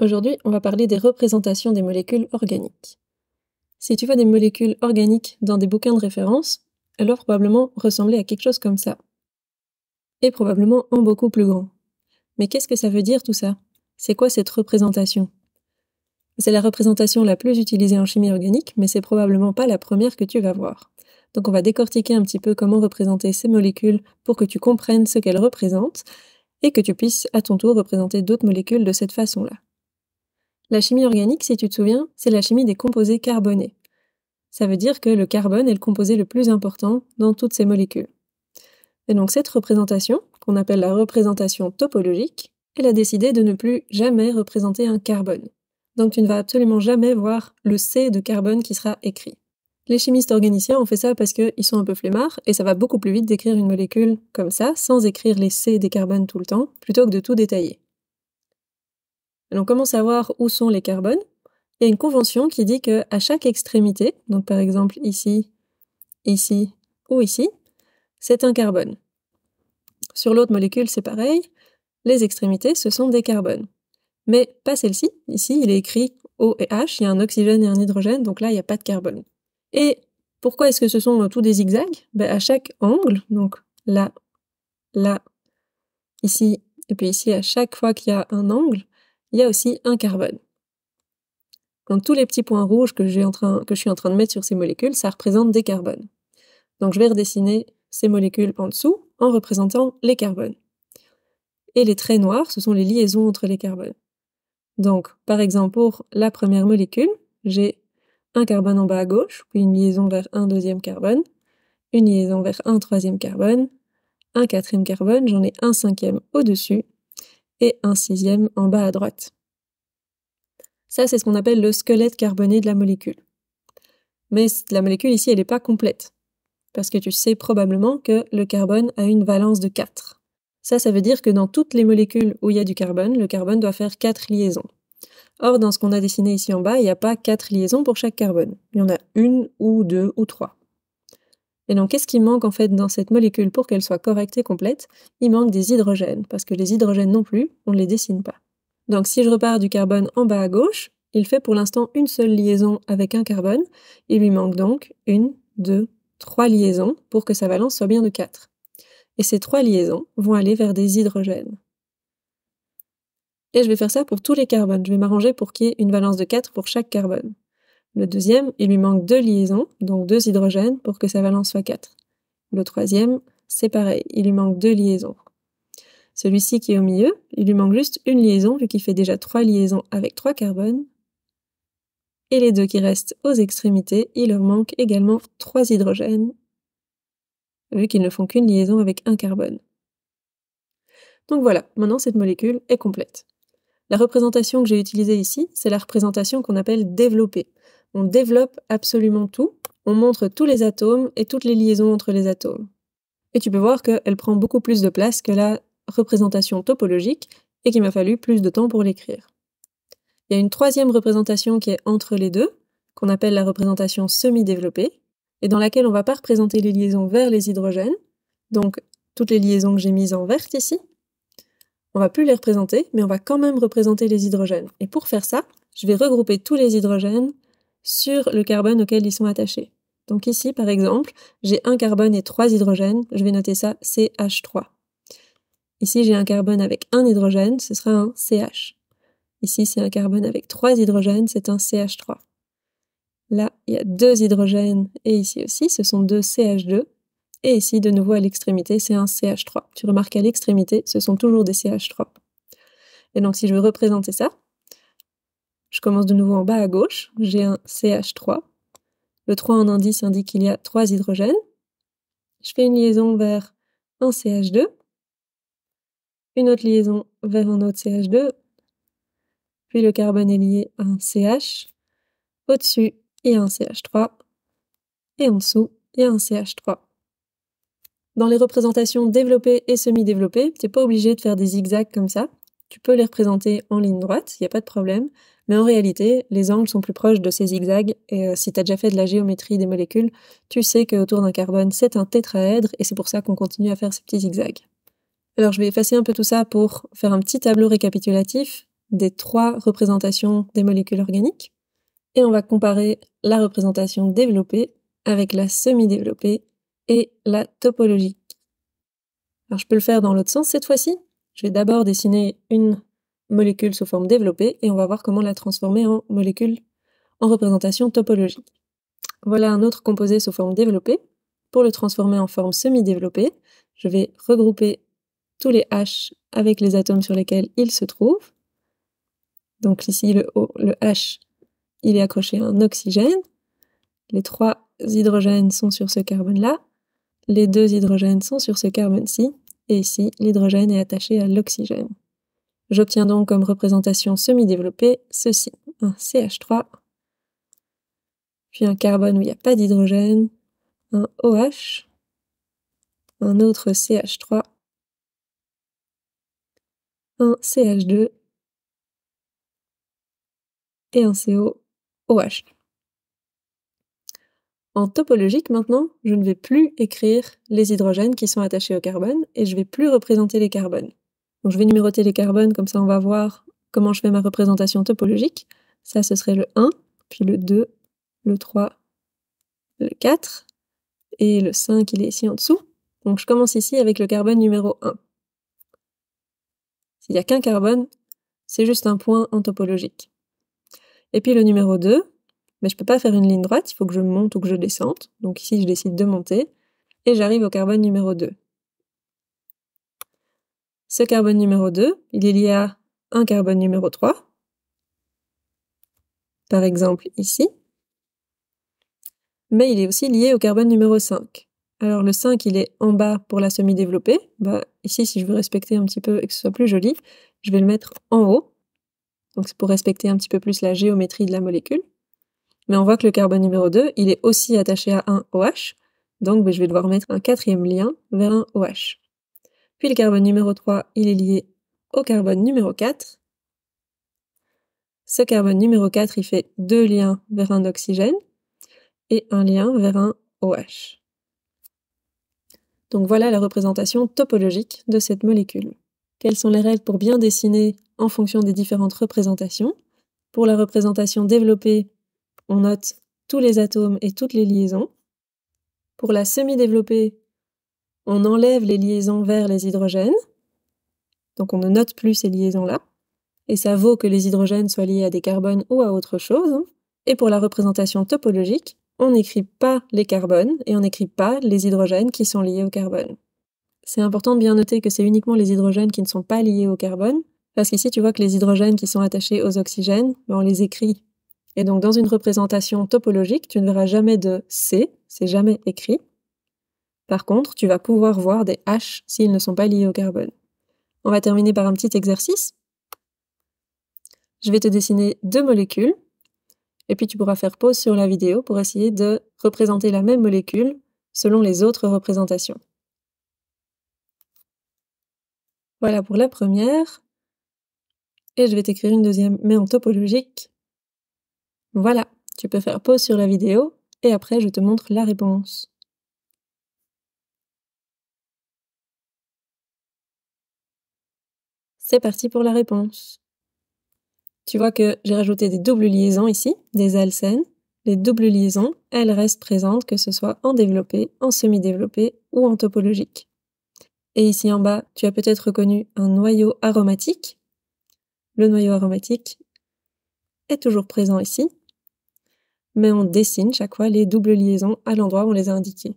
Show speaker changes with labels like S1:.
S1: Aujourd'hui, on va parler des représentations des molécules organiques. Si tu vois des molécules organiques dans des bouquins de référence, elles doivent probablement ressembler à quelque chose comme ça. Et probablement en beaucoup plus grand. Mais qu'est-ce que ça veut dire tout ça? C'est quoi cette représentation? C'est la représentation la plus utilisée en chimie organique, mais c'est probablement pas la première que tu vas voir. Donc on va décortiquer un petit peu comment représenter ces molécules pour que tu comprennes ce qu'elles représentent et que tu puisses à ton tour représenter d'autres molécules de cette façon-là. La chimie organique, si tu te souviens, c'est la chimie des composés carbonés. Ça veut dire que le carbone est le composé le plus important dans toutes ces molécules. Et donc cette représentation, qu'on appelle la représentation topologique, elle a décidé de ne plus jamais représenter un carbone. Donc tu ne vas absolument jamais voir le C de carbone qui sera écrit. Les chimistes organiciens ont fait ça parce qu'ils sont un peu flemmards et ça va beaucoup plus vite d'écrire une molécule comme ça, sans écrire les C des carbones tout le temps, plutôt que de tout détailler. Donc comment savoir où sont les carbones? Il y a une convention qui dit qu'à chaque extrémité, donc par exemple ici, ici ou ici, c'est un carbone. Sur l'autre molécule, c'est pareil, les extrémités, ce sont des carbones. Mais pas celle-ci, ici il est écrit O et H, il y a un oxygène et un hydrogène, donc là il n'y a pas de carbone. Et pourquoi est-ce que ce sont tous des zigzags? À chaque angle, donc là, là, ici, et puis ici, à chaque fois qu'il y a un angle, il y a aussi un carbone. Donc tous les petits points rouges que je suis en train de mettre sur ces molécules, ça représente des carbones. Donc je vais redessiner ces molécules en dessous en représentant les carbones. Et les traits noirs, ce sont les liaisons entre les carbones. Donc par exemple pour la première molécule, j'ai un carbone en bas à gauche, puis une liaison vers un deuxième carbone, une liaison vers un troisième carbone, un quatrième carbone, j'en ai un cinquième au-dessus, et un sixième en bas à droite. Ça, c'est ce qu'on appelle le squelette carboné de la molécule. Mais la molécule ici, elle n'est pas complète. Parce que tu sais probablement que le carbone a une valence de 4. Ça veut dire que dans toutes les molécules où il y a du carbone, le carbone doit faire 4 liaisons. Or, dans ce qu'on a dessiné ici en bas, il n'y a pas 4 liaisons pour chaque carbone. Il y en a une ou deux ou trois. Et donc, qu'est-ce qui manque en fait dans cette molécule pour qu'elle soit correcte et complète? Il manque des hydrogènes, parce que les hydrogènes non plus, on ne les dessine pas. Donc si je repars du carbone en bas à gauche, il fait pour l'instant une seule liaison avec un carbone, il lui manque donc 1, 2, 3 liaisons pour que sa valence soit bien de 4. Et ces 3 liaisons vont aller vers des hydrogènes. Et je vais faire ça pour tous les carbones, je vais m'arranger pour qu'il y ait une valence de 4 pour chaque carbone. Le deuxième, il lui manque 2 liaisons, donc 2 hydrogènes pour que sa valence soit 4. Le troisième, c'est pareil, il lui manque 2 liaisons. Celui-ci qui est au milieu, il lui manque juste une liaison vu qu'il fait déjà 3 liaisons avec 3 carbones. Et les deux qui restent aux extrémités, il leur manque également 3 hydrogènes vu qu'ils ne font qu'une liaison avec un carbone. Donc voilà, maintenant cette molécule est complète. La représentation que j'ai utilisée ici, c'est la représentation qu'on appelle développée. On développe absolument tout, on montre tous les atomes et toutes les liaisons entre les atomes. Et tu peux voir qu'elle prend beaucoup plus de place que la représentation topologique et qu'il m'a fallu plus de temps pour l'écrire. Il y a une troisième représentation qui est entre les deux, qu'on appelle la représentation semi-développée, et dans laquelle on ne va pas représenter les liaisons vers les hydrogènes, donc toutes les liaisons que j'ai mises en vert ici, on va plus les représenter, mais on va quand même représenter les hydrogènes. Et pour faire ça, je vais regrouper tous les hydrogènes sur le carbone auquel ils sont attachés. Donc ici, par exemple, j'ai un carbone et 3 hydrogènes, je vais noter ça CH3. Ici, j'ai un carbone avec un hydrogène, ce sera un CH. Ici, c'est un carbone avec 3 hydrogènes, c'est un CH3. Là, il y a 2 hydrogènes, et ici aussi, ce sont 2 CH2. Et ici, de nouveau, à l'extrémité, c'est un CH3. Tu remarques qu'à l'extrémité, ce sont toujours des CH3. Et donc, si je veux représenter ça, je commence de nouveau en bas à gauche, j'ai un CH3. Le 3 en indice indique qu'il y a 3 hydrogènes. Je fais une liaison vers un CH2, une autre liaison vers un autre CH2, puis le carbone est lié à un CH, au-dessus, il y a un CH3, et en dessous, il y a un CH3. Dans les représentations développées et semi-développées, tu n'es pas obligé de faire des zigzags comme ça. Tu peux les représenter en ligne droite, il n'y a pas de problème, mais en réalité, les angles sont plus proches de ces zigzags, et si tu as déjà fait de la géométrie des molécules, tu sais qu'autour d'un carbone, c'est un tétraèdre, et c'est pour ça qu'on continue à faire ces petits zigzags. Alors je vais effacer un peu tout ça pour faire un petit tableau récapitulatif des 3 représentations des molécules organiques, et on va comparer la représentation développée avec la semi-développée et la topologique. Alors je peux le faire dans l'autre sens cette fois-ci. Je vais d'abord dessiner une molécule sous forme développée et on va voir comment la transformer en molécule en représentation topologique. Voilà un autre composé sous forme développée. Pour le transformer en forme semi-développée, je vais regrouper tous les H avec les atomes sur lesquels ils se trouvent. Donc ici le H, il est accroché à un oxygène. Les 3 hydrogènes sont sur ce carbone-là. Les 2 hydrogènes sont sur ce carbone-ci. Et ici, l'hydrogène est attaché à l'oxygène. J'obtiens donc comme représentation semi-développée ceci, un CH3, puis un carbone où il n'y a pas d'hydrogène, un OH, un autre CH3, un CH2 et un COOH. En topologique maintenant, je ne vais plus écrire les hydrogènes qui sont attachés au carbone et je ne vais plus représenter les carbones. Donc je vais numéroter les carbones, comme ça on va voir comment je fais ma représentation topologique. Ça, ce serait le 1, puis le 2, le 3, le 4, et le 5, il est ici en dessous. Donc je commence ici avec le carbone numéro 1. S'il n'y a qu'un carbone, c'est juste un point en topologique. Et puis le numéro 2, mais je ne peux pas faire une ligne droite, il faut que je monte ou que je descende. Donc ici, je décide de monter, et j'arrive au carbone numéro 2. Ce carbone numéro 2, il est lié à un carbone numéro 3, par exemple ici, mais il est aussi lié au carbone numéro 5. Alors le 5, il est en bas pour la semi-développée. Ici, si je veux respecter un petit peu et que ce soit plus joli, je vais le mettre en haut. Donc c'est pour respecter un petit peu plus la géométrie de la molécule. Mais on voit que le carbone numéro 2, il est aussi attaché à un OH, donc je vais devoir mettre un 4e lien vers un OH. Puis le carbone numéro 3, il est lié au carbone numéro 4. Ce carbone numéro 4, il fait 2 liens vers un oxygène et un lien vers un OH. Donc voilà la représentation topologique de cette molécule. Quelles sont les règles pour bien dessiner en fonction des différentes représentations? Pour la représentation développée, on note tous les atomes et toutes les liaisons. Pour la semi-développée, on enlève les liaisons vers les hydrogènes. Donc on ne note plus ces liaisons-là. Et ça vaut que les hydrogènes soient liés à des carbones ou à autre chose. Et pour la représentation topologique, on n'écrit pas les carbones et on n'écrit pas les hydrogènes qui sont liés au carbone. C'est important de bien noter que c'est uniquement les hydrogènes qui ne sont pas liés au carbone, parce qu'ici tu vois que les hydrogènes qui sont attachés aux oxygènes, on les écrit. Et donc dans une représentation topologique, tu ne verras jamais de C, c'est jamais écrit. Par contre, tu vas pouvoir voir des H s'ils ne sont pas liés au carbone. On va terminer par un petit exercice. Je vais te dessiner 2 molécules, et puis tu pourras faire pause sur la vidéo pour essayer de représenter la même molécule selon les autres représentations. Voilà pour la première, et je vais t'écrire une deuxième, mais en topologique. Voilà, tu peux faire pause sur la vidéo, et après je te montre la réponse. C'est parti pour la réponse. Tu vois que j'ai rajouté des doubles liaisons ici, des alcènes. Les doubles liaisons, elles restent présentes que ce soit en développé, en semi-développé ou en topologique. Et ici en bas, tu as peut-être reconnu un noyau aromatique. Le noyau aromatique est toujours présent ici, mais on dessine chaque fois les doubles liaisons à l'endroit où on les a indiquées.